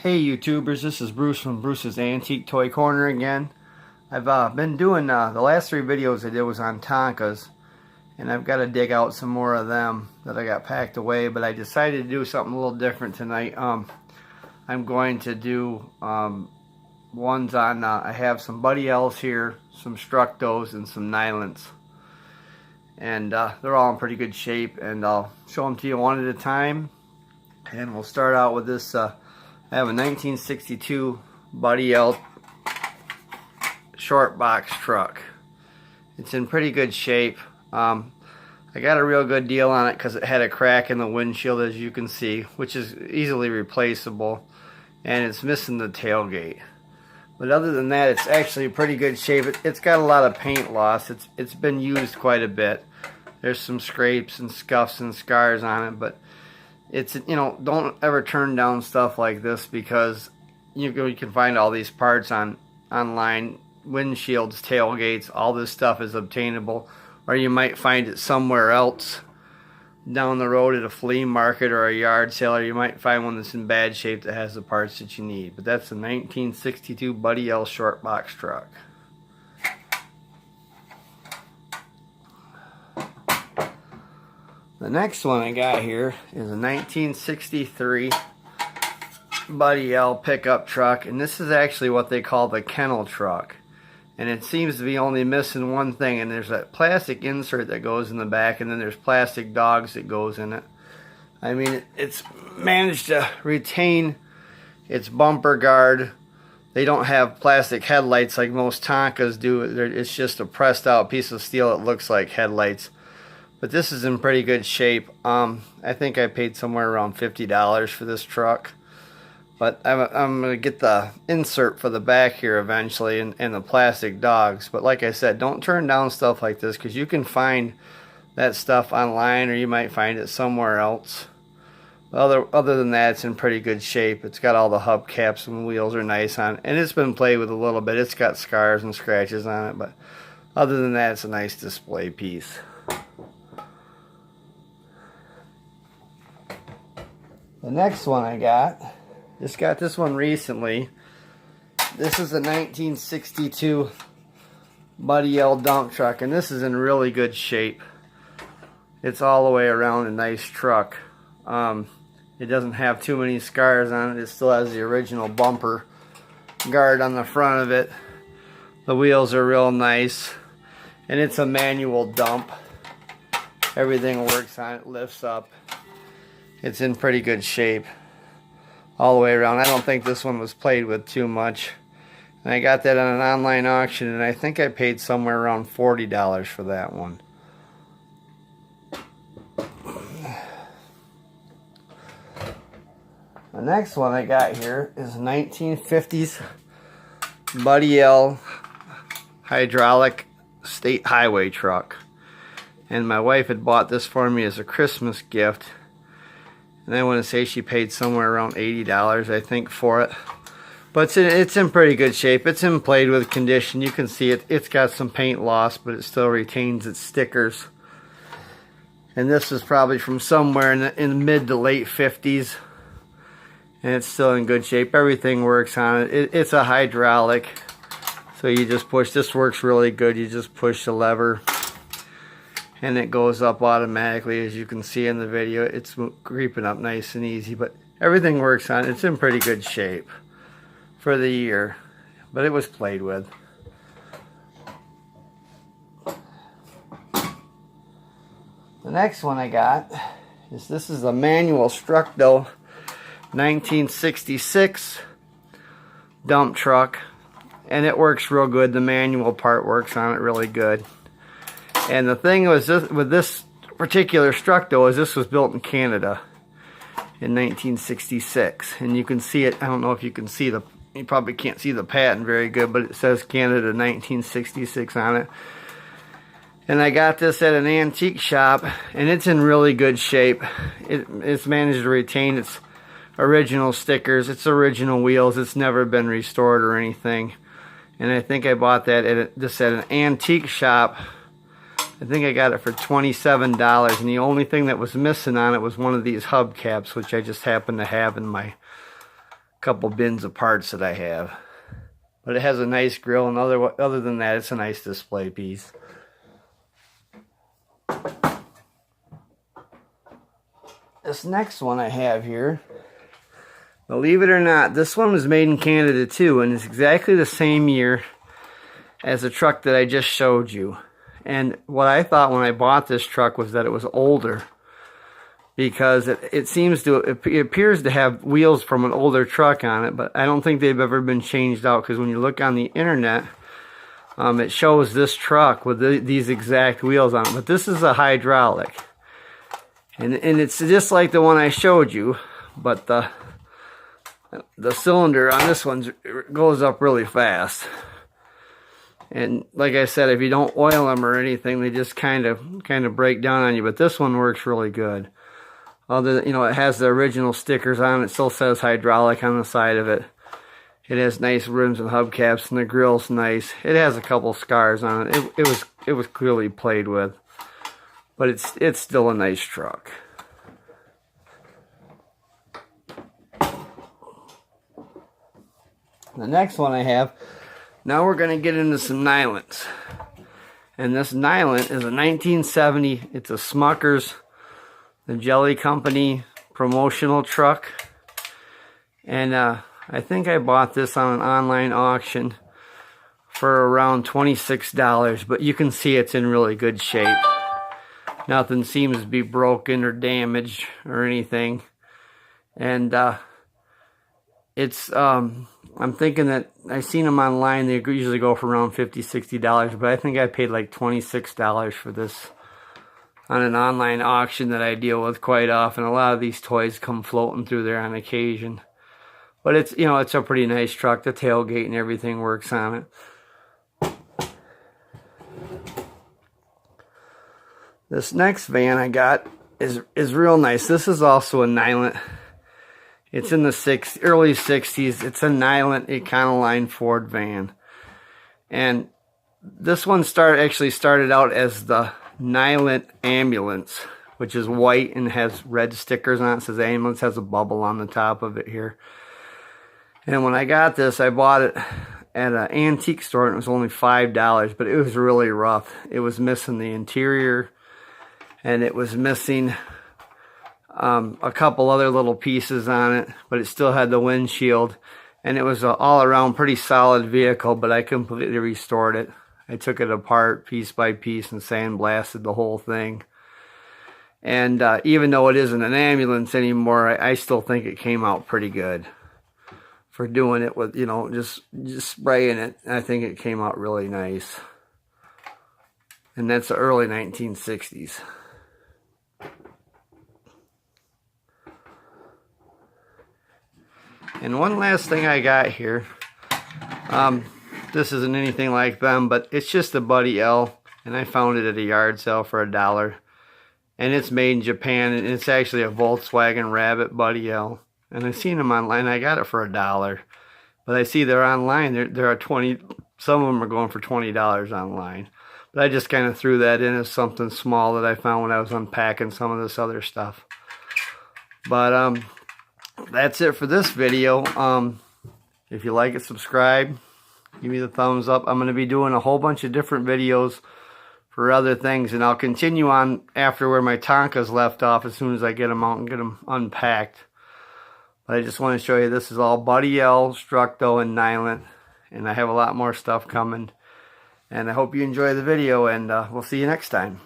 Hey YouTubers, this is Bruce from Bruce's Antique Toy Corner again. I've been doing, the last 3 videos I did was on Tonkas, and I've got to dig out some more of them that I got packed away, but I decided to do something a little different tonight. I'm going to do ones on, I have some Buddy L's here, some Structos, and some Nylints. And they're all in pretty good shape, and I'll show them to you one at a time. And we'll start out with this, I have a 1962 Buddy L short box truck. It's in pretty good shape. I got a real good deal on it because it had a crack in the windshield, as you can see, which is easily replaceable, and it's missing the tailgate. But other than that, it's actually in pretty good shape. It's got a lot of paint loss. It's been used quite a bit. There's some scrapes and scuffs and scars on it, but it's, you know, don't ever turn down stuff like this, because you can find all these parts online. Windshields, tailgates, all this stuff is obtainable, or you might find it somewhere else down the road at a flea market or a yard sale, or you might find one that's in bad shape that has the parts that you need. But that's a 1962 Buddy L short box truck. The next one I got here is a 1963 Buddy L pickup truck, and this is actually what they call the Kennel Truck. And it seems to be only missing one thing, and there's that plastic insert that goes in the back, and then there's plastic dogs that goes in it. I mean, it's managed to retain its bumper guard. They don't have plastic headlights like most Tonkas do. It's just a pressed out piece of steel that looks like headlights. But this is in pretty good shape. I think I paid somewhere around $50 for this truck. But I'm going to get the insert for the back here eventually, and the plastic dogs. But like I said, don't turn down stuff like this, because you can find that stuff online, or you might find it somewhere else. Other than that, it's in pretty good shape. It's got all the hubcaps, and the wheels are nice on it. And it's been played with a little bit. It's got scars and scratches on it. But other than that, it's a nice display piece. The next one I just got this one recently. This is a 1962 Buddy L dump truck, and this is in really good shape. It's all the way around a nice truck. It doesn't have too many scars on it. It still has the original bumper guard on the front of it. The wheels are real nice, and it's a manual dump. Everything works on it, lifts up. It's in pretty good shape all the way around. I don't think this one was played with too much. And I got that on an online auction, and I think I paid somewhere around $40 for that one. The next one I got here is a 1950s Buddy L hydraulic state highway truck. And my wife had bought this for me as a Christmas gift. And I want to say she paid somewhere around $80, I think, for it. But it's in pretty good shape. It's in played with condition. You can see it's got some paint loss, but it still retains its stickers. And this is probably from somewhere in the mid to late 50s. And it's still in good shape. Everything works on it. It's a hydraulic. So you just push. This works really good. You just push the lever, and it goes up automatically. As you can see in the video, it's creeping up nice and easy, but everything works on it. It's in pretty good shape for the year, but it was played with. The next one I got is, this is a manual Structo 1966 dump truck, and it works real good. The manual part works on it really good. And the thing was, with this particular Structo, is this was built in Canada in 1966. And you can see it, I don't know if you can see you probably can't see the patent very good, but it says Canada 1966 on it. And I got this at an antique shop, and it's in really good shape. It's managed to retain its original stickers, its original wheels. It's never been restored or anything. And I think I bought that at an antique shop. I think I got it for $27, and the only thing that was missing on it was one of these hubcaps, which I just happened to have in my couple bins of parts that I have. But it has a nice grill, and other than that, it's a nice display piece. This next one I have here, believe it or not, this one was made in Canada too, and it's exactly the same year as the truck that I just showed you. And what I thought when I bought this truck was that it was older, because it appears to have wheels from an older truck on it, but I don't think they've ever been changed out, because when you look on the internet, it shows this truck with these exact wheels on it. But this is a hydraulic, and it's just like the one I showed you, but the cylinder on this one goes up really fast. And like I said, if you don't oil them or anything, they just kind of break down on you. But this one works really good. Although, you know, it has the original stickers on it. It still says hydraulic on the side of it. It has nice rims and hubcaps, and the grill's nice. It has a couple scars on it. It was clearly played with, but it's still a nice truck. The next one I have, now we're going to get into some Nylints. And this Nylint is a 1970, it's a Smucker's, the Jelly Company promotional truck. And I think I bought this on an online auction for around $26, but you can see it's in really good shape. Nothing seems to be broken or damaged or anything. And it's I'm thinking that I've seen them online. They usually go for around $50–$60, but I think I paid like $26 for this on an online auction that I deal with quite often. A lot of these toys come floating through there on occasion, but it's, you know, it's a pretty nice truck. The tailgate and everything works on it. This next van I got is real nice. This is also a Nylint. It's in the early 60s. It's a Nylint Econoline Ford van. And this one actually started out as the Nylint Ambulance, which is white and has red stickers on it. It says ambulance, has a bubble on the top of it here. And when I got this, I bought it at an antique store, and it was only $5, but it was really rough. It was missing the interior, and it was missing a couple other little pieces on it, but it still had the windshield, and it was an all-around pretty solid vehicle. But I completely restored it. I took it apart piece by piece and sandblasted the whole thing. And even though it isn't an ambulance anymore, I still think it came out pretty good for doing it with, you know, just spraying it. I think it came out really nice. And that's the early 1960s. And one last thing I got here, this isn't anything like them, but it's just a Buddy L, and I found it at a yard sale for $1. And it's made in Japan, and it's actually a Volkswagen Rabbit Buddy L. And I've seen them online. I got it for $1, but I see they're online. There are 20. Some of them are going for $20 online. But I just kind of threw that in as something small that I found when I was unpacking some of this other stuff. But that's it for this video. If you like it, subscribe, give me the thumbs up. I'm going to be doing a whole bunch of different videos for other things, and I'll continue on after where my Tonkas left off as soon as I get them out and get them unpacked. But I just want to show you, this is all Buddy L, Structo, and Nylint, and I have a lot more stuff coming. And I hope you enjoy the video, and we'll see you next time.